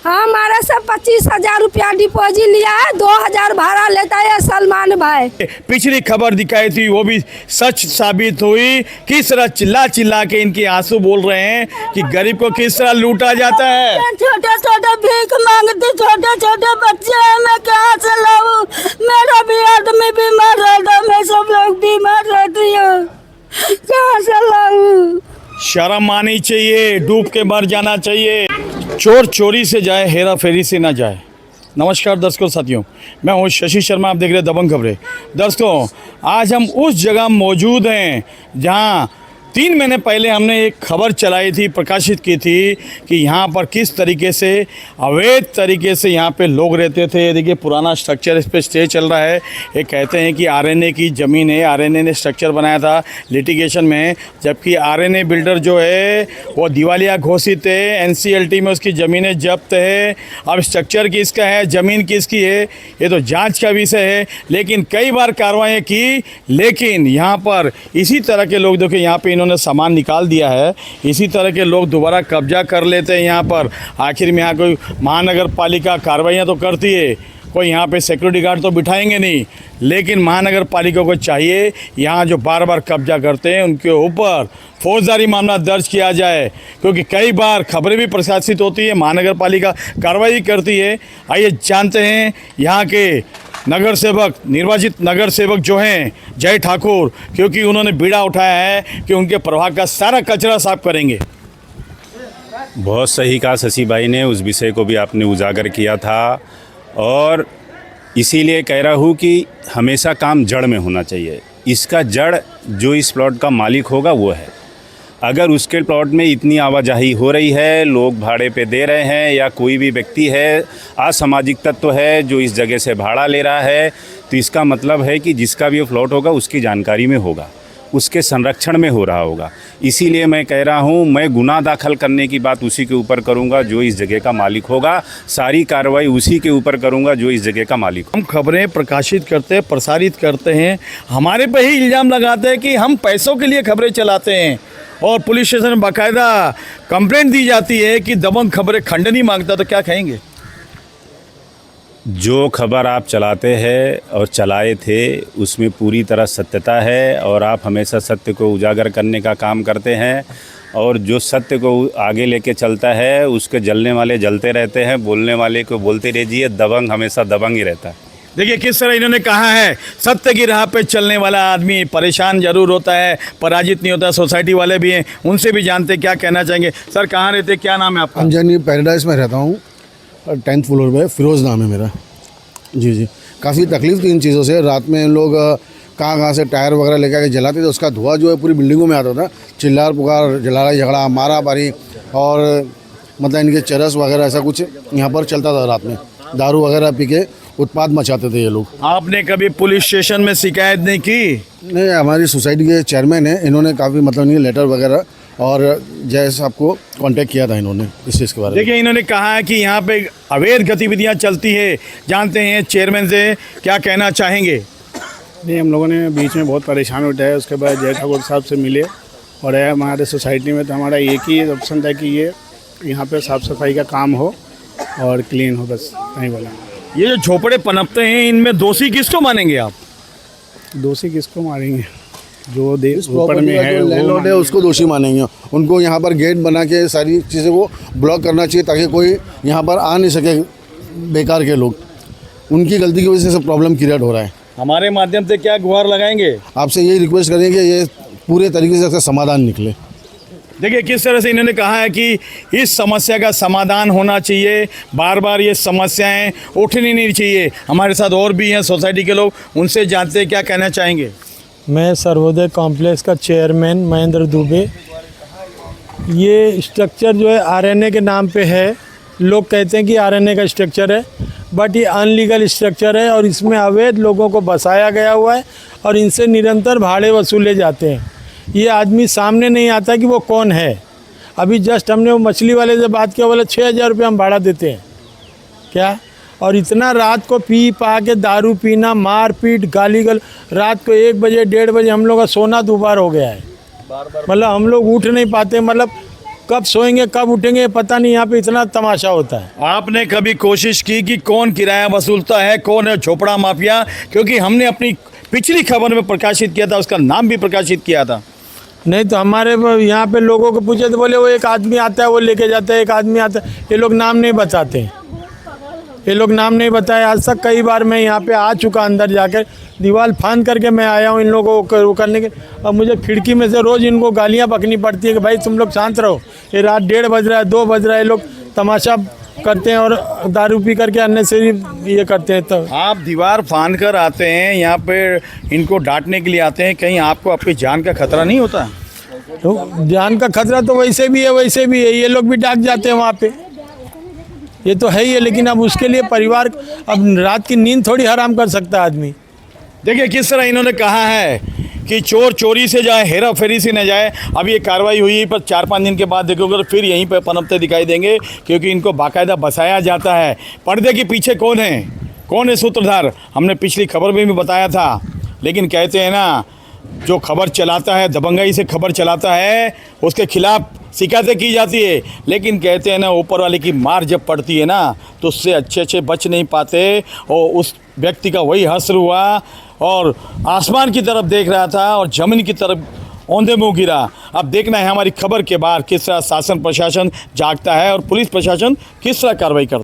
हमारे से 25,000 रुपया डिपॉजिट लिया है, 2,000 भाड़ा लेता है सलमान भाई। पिछली खबर दिखाई थी वो भी सच साबित हुई। किस तरह चिल्ला चिल्ला के इनके आंसू बोल रहे हैं कि गरीब को किस तरह लूटा जाता है। छोटे छोटे भीख मांगते छोटे छोटे बच्चे हैं, मैं कहाँ से लाऊं? मेरा भी आदमी बीमार रहता, मैं सब लोग बीमार रहती हूँ, कहाँ से लाऊं? शर्म आनी चाहिए, डूब के मर जाना चाहिए। चोर चोरी से जाए, हेरा फेरी से ना जाए। नमस्कार दर्शकों साथियों, मैं हूँ शशि शर्मा, आप देख रहे हैं दबंग खबरें। दर्शकों, आज हम उस जगह मौजूद हैं जहाँ 3 महीने पहले हमने एक खबर चलाई थी, प्रकाशित की थी कि यहाँ पर किस तरीके से अवैध तरीके से यहाँ पे लोग रहते थे। देखिए पुराना स्ट्रक्चर इस पर स्टे चल रहा है। ये कहते हैं कि आरएनए की ज़मीन है, आरएनए ने स्ट्रक्चर बनाया था लिटिगेशन में, जबकि आरएनए बिल्डर जो है वो दिवालिया घोषित है, एनसीएलटी में उसकी ज़मीनें जब्त है। अब स्ट्रक्चर किसका है, ज़मीन किसकी है, ये तो जाँच का विषय है। लेकिन कई बार कार्रवाई की, लेकिन यहाँ पर इसी तरह के लोग, देखिए यहाँ पर उन्होंने सामान निकाल दिया है, इसी तरह के लोग दोबारा कब्जा कर लेते हैं यहाँ पर। आखिर में यहाँ कोई महानगर पालिका कार्रवाइयाँ तो करती है, कोई यहाँ पे सिक्योरिटी गार्ड तो बिठाएंगे नहीं, लेकिन महानगर पालिका को चाहिए यहाँ जो बार बार कब्जा करते हैं उनके ऊपर फौजदारी मामला दर्ज किया जाए, क्योंकि कई बार खबरें भी प्रकाशित होती है, महानगर पालिका कार्रवाई करती है। आइए जानते हैं यहाँ के नगर सेवक, निर्वाचित नगर सेवक जो हैं जय ठाकुर, क्योंकि उन्होंने बीड़ा उठाया है कि उनके प्रभाग का सारा कचरा साफ करेंगे। बहुत सही कहा शशि भाई ने, उस विषय को भी आपने उजागर किया था और इसीलिए कह रहा हूँ कि हमेशा काम जड़ में होना चाहिए। इसका जड़ जो इस प्लॉट का मालिक होगा वो है। अगर उसके प्लॉट में इतनी आवाजाही हो रही है, लोग भाड़े पे दे रहे हैं, या कोई भी व्यक्ति है असामाजिक तत्व है जो इस जगह से भाड़ा ले रहा है, तो इसका मतलब है कि जिसका भी ये प्लॉट होगा उसकी जानकारी में होगा, उसके संरक्षण में हो रहा होगा। इसीलिए मैं कह रहा हूँ, मैं गुनाह दाखिल करने की बात उसी के ऊपर करूँगा जो इस जगह का मालिक होगा, सारी कार्रवाई उसी के ऊपर करूँगा जो इस जगह का मालिक होगा। हम खबरें प्रकाशित करते हैं, प्रसारित करते हैं, हमारे पे ही इल्ज़ाम लगाते हैं कि हम पैसों के लिए खबरें चलाते हैं, और पुलिस स्टेशन में बाकायदा कंप्लेंट दी जाती है कि दबंग खबरें खंडनी मांगता। तो क्या कहेंगे? जो खबर आप चलाते हैं और चलाए थे उसमें पूरी तरह सत्यता है, और आप हमेशा सत्य को उजागर करने का काम करते हैं, और जो सत्य को आगे लेके चलता है उसके जलने वाले जलते रहते हैं, बोलने वाले को बोलते रहिए। दबंग हमेशा दबंग ही रहता है। देखिए किस तरह इन्होंने कहा है, सत्य की राह पे चलने वाला आदमी परेशान जरूर होता है, पराजित नहीं होता। सोसाइटी वाले भी हैं, उनसे भी जानते क्या कहना चाहेंगे। सर कहाँ रहते, क्या नाम है आपका? अंजनी पैराडाइज में रहता हूँ, 10th फ्लोर पे, फिरोज़ नाम है मेरा। जी, काफ़ी तकलीफ थी इन चीज़ों से। रात में इन लोग कहाँ से टायर वगैरह लेकर के जलाते थे, उसका धुआं जो है पूरी बिल्डिंगों में आता था। चिल्लार पुकार, लड़ाई झगड़ा, मारा मारी, और मतलब इनके चरस वगैरह ऐसा कुछ यहाँ पर चलता था। रात में दारू वगैरह पी के उत्पात मचाते थे ये लोग। आपने कभी पुलिस स्टेशन में शिकायत नहीं की? नहीं, हमारी सोसाइटी के चेयरमैन हैं, इन्होंने काफ़ी मतलब नहीं लेटर वगैरह और जय साहब को कांटेक्ट किया था इन्होंने इस चीज़ के बारे में। देखिए इन्होंने कहा है कि यहाँ पे अवैध गतिविधियाँ चलती है, जानते हैं चेयरमैन से क्या कहना चाहेंगे? नहीं, हम लोगों ने बीच में बहुत परेशान उठाया, उसके बाद जय ठाकुर साहब से मिले, और हमारे सोसाइटी में तो हमारा एक ही ऑप्शन था कि ये यहाँ पे साफ़ सफाई का काम हो और क्लीन हो, बस नहीं बोला। ये जो झोपड़े पनपते हैं, इनमें दोषी किसको मानेंगे आप? दोषी किसको मारेंगे? जो ऊपर में है लैंडलॉर्ड है उसको दोषी मानेंगे। उनको यहाँ पर गेट बना के सारी चीज़ें को ब्लॉक करना चाहिए, ताकि कोई यहाँ पर आ नहीं सके बेकार के लोग। उनकी गलती की वजह से प्रॉब्लम क्रिएट हो रहा है। हमारे माध्यम से क्या गुहार लगाएंगे? आपसे यही रिक्वेस्ट करेंगे कि ये पूरे तरीके से इसका समाधान निकले। देखिए किस तरह से इन्होंने कहा है कि इस समस्या का समाधान होना चाहिए, बार बार ये समस्याएं उठनी नहीं चाहिए। हमारे साथ और भी हैं सोसाइटी के लोग, उनसे जानते हैं क्या कहना चाहेंगे। मैं सर्वोदय कॉम्प्लेक्स का चेयरमैन महेंद्र दुबे। ये स्ट्रक्चर जो है आरएनए के नाम पे है, लोग कहते हैं कि आरएनए का स्ट्रक्चर है, बट ये अनलीगल स्ट्रक्चर है, और इसमें अवैध लोगों को बसाया गया हुआ है, और इनसे निरंतर भाड़े वसूले जाते हैं। ये आदमी सामने नहीं आता कि वो कौन है। अभी जस्ट हमने वो मछली वाले से बात किया, बोले 6,000 रुपये हम भाड़ा देते हैं क्या, और इतना रात को पी पा के दारू पीना, मार पीट, गाली गल, रात को 1 बजे 1:30 बजे हम लोग का सोना दुबार हो गया है। मतलब हम लोग उठ नहीं पाते, मतलब कब सोएंगे कब उठेंगे पता नहीं, यहाँ पे इतना तमाशा होता है। आपने कभी कोशिश की कि कौन किराया वसूलता है, कौन है झोपड़ा माफिया? क्योंकि हमने अपनी पिछली खबर में प्रकाशित किया था, उसका नाम भी प्रकाशित किया था। नहीं तो हमारे यहाँ पे लोगों को पूछे तो बोले वो एक आदमी आता है वो लेके जाता है, एक आदमी आता है, ये लोग नाम नहीं बताते, ये लोग नाम नहीं बताए। आज तक कई बार मैं यहाँ पे आ चुका, अंदर जाकर दीवार फांद करके मैं आया हूँ इन लोगों को वो करने के। अब मुझे खिड़की में से रोज़ इनको गालियाँ बकनी पड़ती है कि भाई तुम लोग शांत रहो, ये रात 1:30 बज रहा है 2 बज रहा है, ये लोग तमाशा करते हैं और दारू पी करके अननेसेसरी ये करते हैं। तो आप दीवार फांद कर आते हैं यहाँ पे, इनको डांटने के लिए आते हैं, कहीं आपको आपकी जान का खतरा नहीं होता? तो जान का खतरा तो वैसे भी है, वैसे भी है, ये लोग भी डाक जाते हैं वहाँ पे, ये तो है ही है। लेकिन अब उसके लिए परिवार, अब रात की नींद थोड़ी हराम कर सकता है आदमी। देखिए किस तरह इन्होंने कहा है कि चोर चोरी से जाए, हेरा फेरी से न जाए। अब ये कार्रवाई हुई पर 4-5 दिन के बाद देखोगे तो फिर यहीं पर पनपते दिखाई देंगे, क्योंकि इनको बाकायदा बसाया जाता है। पर्दे के पीछे कौन है सूत्रधार, हमने पिछली खबर में भी बताया था। लेकिन कहते हैं ना, जो खबर चलाता है, दबंगाई से खबर चलाता है, उसके खिलाफ शिकायतें की जाती है। लेकिन कहते हैं ना, ऊपर वाले की मार जब पड़ती है ना, तो उससे अच्छे बच नहीं पाते। और उस व्यक्ति का वही हश्र हुआ और आसमान की तरफ देख रहा था और ज़मीन की तरफ औंधे मुँह गिरा। अब देखना है हमारी खबर के बाद किस तरह शासन प्रशासन जागता है और पुलिस प्रशासन किस तरह कार्रवाई करता है।